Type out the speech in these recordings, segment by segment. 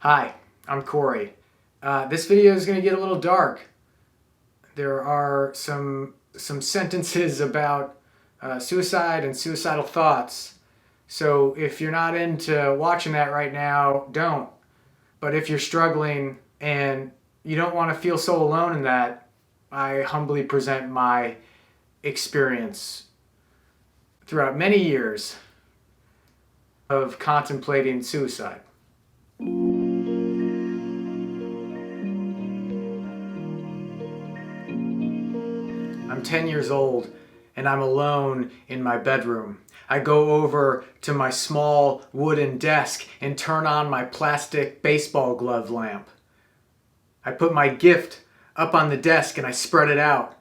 Hi, I'm Corey. This video is going to get a little dark. There are some sentences about suicide and suicidal thoughts. So if you're not into watching that right now, don't. But if you're struggling and you don't want to feel so alone in that, I humbly present my experience throughout many years of contemplating suicide. I'm 10 years old and I'm alone in my bedroom. I go over to my small wooden desk and turn on my plastic baseball glove lamp. I put my gift up on the desk and I spread it out.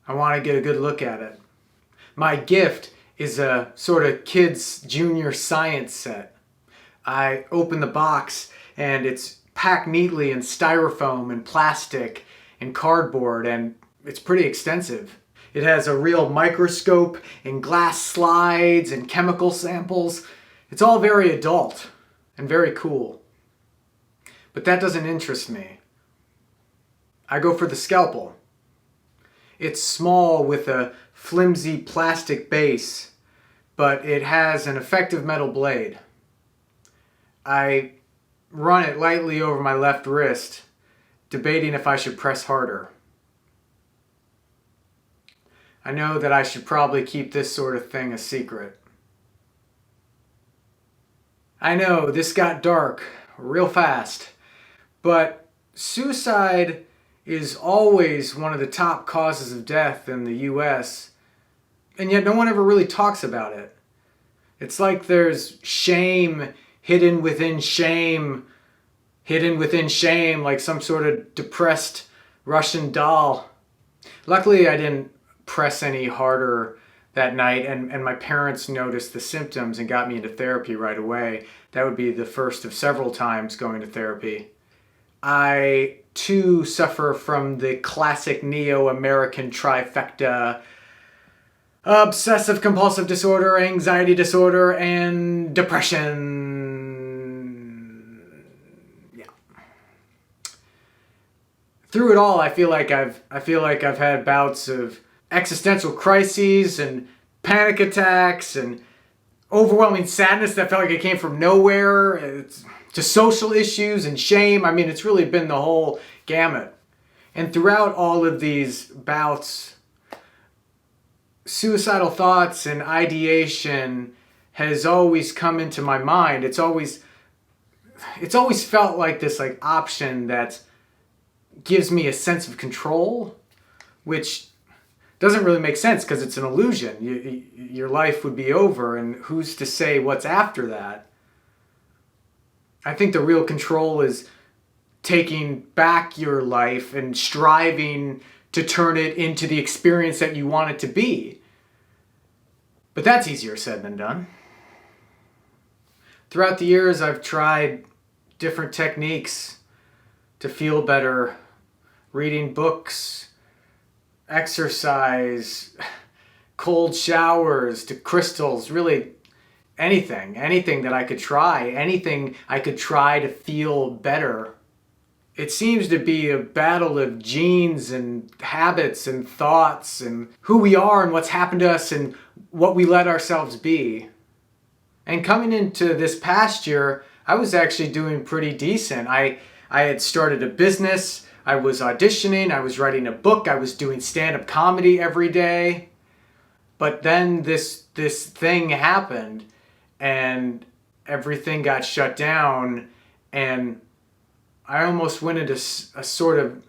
I want to get a good look at it. My gift is a sort of kids' junior science set. I open the box and it's packed neatly in styrofoam and plastic and cardboard, and it's pretty extensive. It has a real microscope and glass slides and chemical samples. It's all very adult and very cool. But that doesn't interest me. I go for the scalpel. It's small with a flimsy plastic base, but it has an effective metal blade. I run it lightly over my left wrist, debating if I should press harder. I know that I should probably keep this sort of thing a secret. I know this got dark real fast, but suicide is always one of the top causes of death in the US, and yet no one ever really talks about it. It's like there's shame hidden within shame, like some sort of depressed Russian doll. Luckily, I didn't press any harder that night, and my parents noticed the symptoms and got me into therapy right away. That would be the first of several times going to therapy. I, too, suffer from the classic neo-American trifecta: obsessive compulsive disorder, anxiety disorder, and depression. Yeah. Through it all, I feel like I've had bouts of existential crises and panic attacks and overwhelming sadness that felt like it came from nowhere, to social issues and shame. I mean, it's really been the whole gamut. And throughout all of these bouts, suicidal thoughts and ideation has always come into my mind. It's always felt like this option that gives me a sense of control, which doesn't really make sense because it's an illusion. Your life would be over, and who's to say what's after that? I think the real control is taking back your life and striving to turn it into the experience that you want it to be. But that's easier said than done. Throughout the years, I've tried different techniques to feel better: reading books, exercise, cold showers, to crystals, really anything that I could try, anything I could try to feel better. It seems to be a battle of genes and habits and thoughts and who we are and what's happened to us and what we let ourselves be. And coming into this past year, I was actually doing pretty decent. I had started a business, I was auditioning, I was writing a book, I was doing stand-up comedy every day. But then this thing happened and everything got shut down, and I almost went into a sort of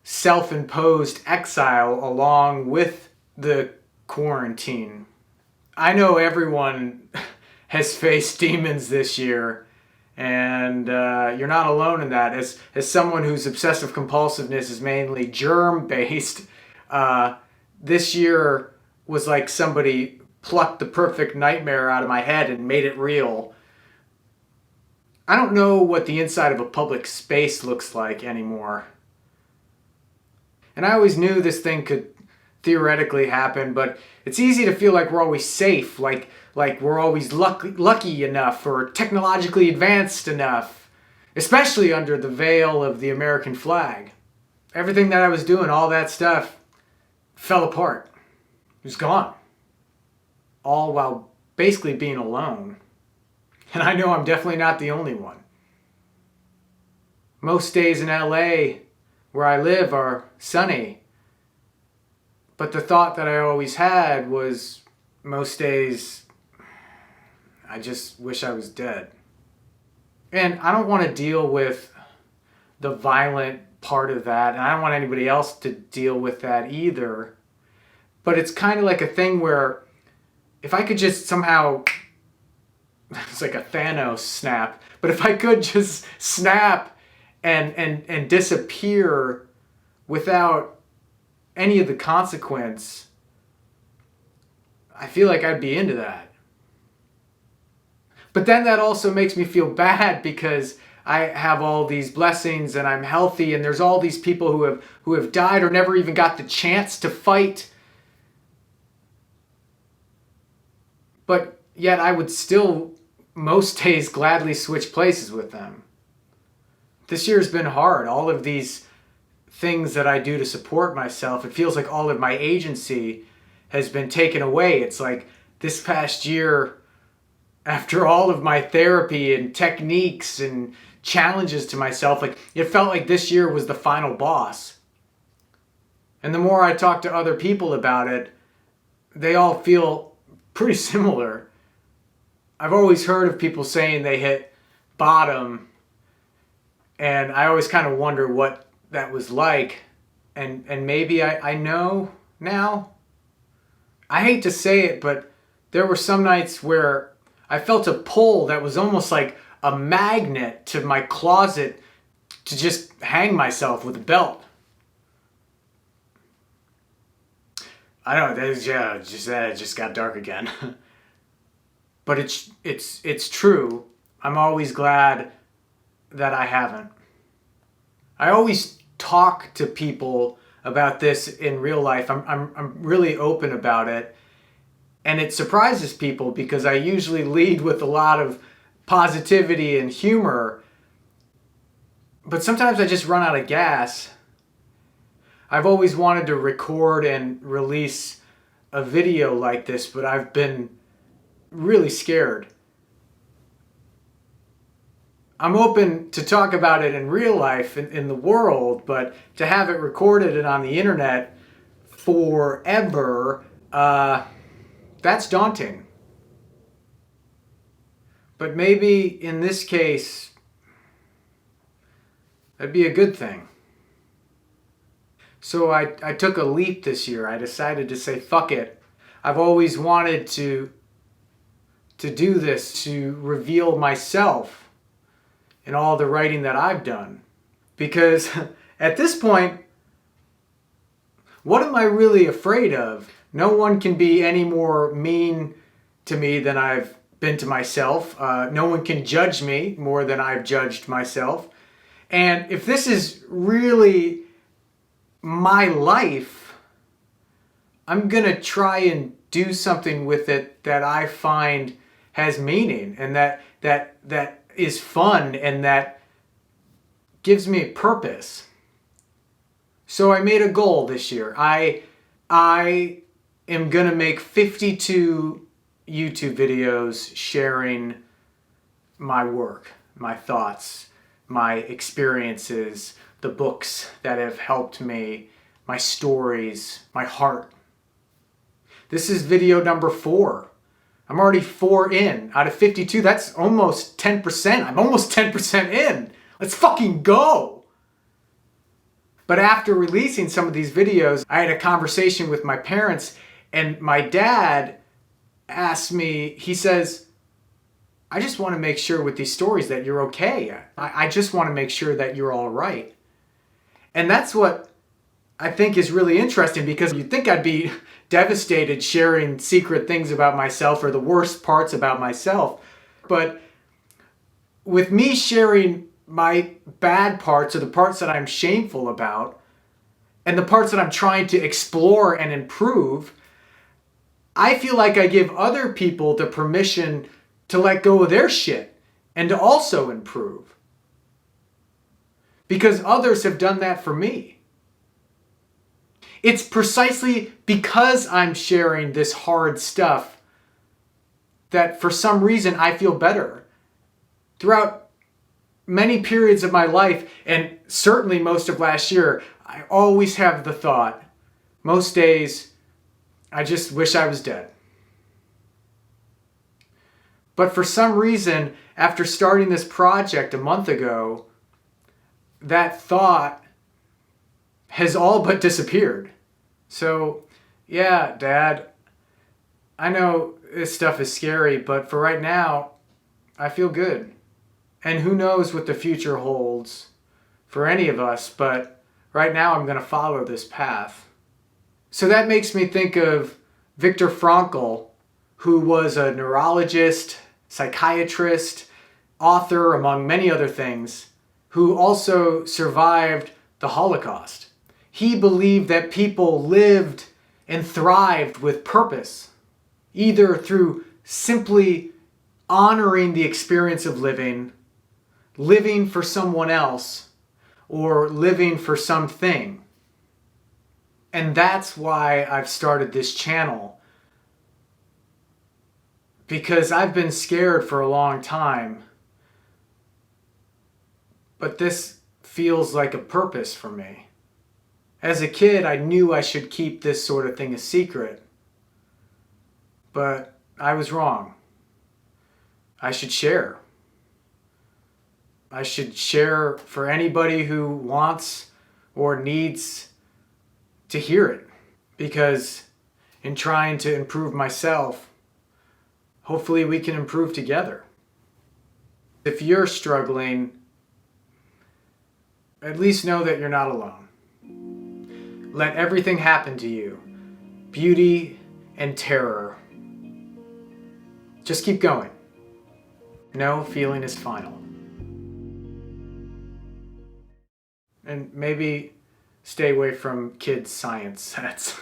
self-imposed exile along with the quarantine. I know everyone has faced demons this year, and you're not alone in that. As someone whose obsessive compulsiveness is mainly germ-based, this year was like somebody plucked the perfect nightmare out of my head and made it real. I don't know what the inside of a public space looks like anymore. And I always knew this thing could theoretically happen, but it's easy to feel like we're always safe, like we're always lucky enough or technologically advanced enough. especially under the veil of the American flag. Everything that I was doing, all that stuff, fell apart. It was gone. All while basically being alone. And I know I'm definitely not the only one. Most days in LA, where I live, are sunny. But the thought that I always had was, most days, I just wish I was dead. And I don't want to deal with the violent part of that, and I don't want anybody else to deal with that either. But it's kind of like a thing where if I could just somehow, it's like a Thanos snap, but if I could just snap and disappear without any of the consequence, I feel like I'd be into that. But then that also makes me feel bad because I have all these blessings and I'm healthy, and there's all these people who have died or never even got the chance to fight. But yet I would still most days gladly switch places with them. This year's been hard. All of these things that I do to support myself, it feels like all of my agency has been taken away. It's like this past year, after all of my therapy and techniques and challenges to myself, like it felt like this year was the final boss. And the more I talk to other people about it, they all feel pretty similar. I've always heard of people saying they hit bottom, and I always kind of wonder what that was like. And maybe I know now. I hate to say it, but there were some nights where I felt a pull that was almost like a magnet to my closet to just hang myself with a belt. I don't know, it just got dark again. But it's true. I'm always glad that I haven't. I always talk to people about this in real life. I'm really open about it. And it surprises people because I usually lead with a lot of positivity and humor. But sometimes I just run out of gas. I've always wanted to record and release a video like this, but I've been really scared. I'm open to talk about it in real life, in the world, but to have it recorded and on the internet forever, that's daunting. But maybe in this case, that'd be a good thing. So I took a leap this year. I decided to say, fuck it. I've always wanted to do this, to reveal myself in all the writing that I've done. Because at this point, what am I really afraid of? No one can be any more mean to me than I've been to myself. No one can judge me more than I've judged myself. And if this is really my life, I'm gonna try and do something with it that I find has meaning and that is fun and that gives me purpose. So I made a goal this year. I am gonna make 52 YouTube videos sharing my work, my thoughts, my experiences, the books that have helped me, my stories, my heart. This is video number 4. I'm already 4 in. Out of 52, that's almost 10%. I'm almost 10% in. Let's fucking go. But after releasing some of these videos, I had a conversation with my parents, and my dad asked me, he says, I just want to make sure with these stories that you're okay. I just want to make sure that you're all right. And that's what I think is really interesting, because you'd think I'd be devastated sharing secret things about myself or the worst parts about myself. But with me sharing my bad parts, or the parts that I'm shameful about, and the parts that I'm trying to explore and improve, I feel like I give other people the permission to let go of their shit and to also improve. because others have done that for me. It's precisely because I'm sharing this hard stuff that for some reason I feel better. Throughout many periods of my life, and certainly most of last year, I always have the thought, most days, I just wish I was dead. But for some reason, after starting this project a month ago, that thought has all but disappeared. So, yeah, Dad, I know this stuff is scary, but for right now, I feel good. And who knows what the future holds for any of us, but right now I'm going to follow this path. So that makes me think of Viktor Frankl, who was a neurologist, psychiatrist, author, among many other things, who also survived the Holocaust. He believed that people lived and thrived with purpose, either through simply honoring the experience of living for someone else, or living for something. And that's why I've started this channel. Because I've been scared for a long time. But this feels like a purpose for me. As a kid, I knew I should keep this sort of thing a secret. But I was wrong. I should share. I should share for anybody who wants or needs to hear it. Because in trying to improve myself, hopefully we can improve together. If you're struggling, at least know that you're not alone. Let everything happen to you, beauty and terror. Just keep going. No feeling is final. And maybe stay away from kids' science sets.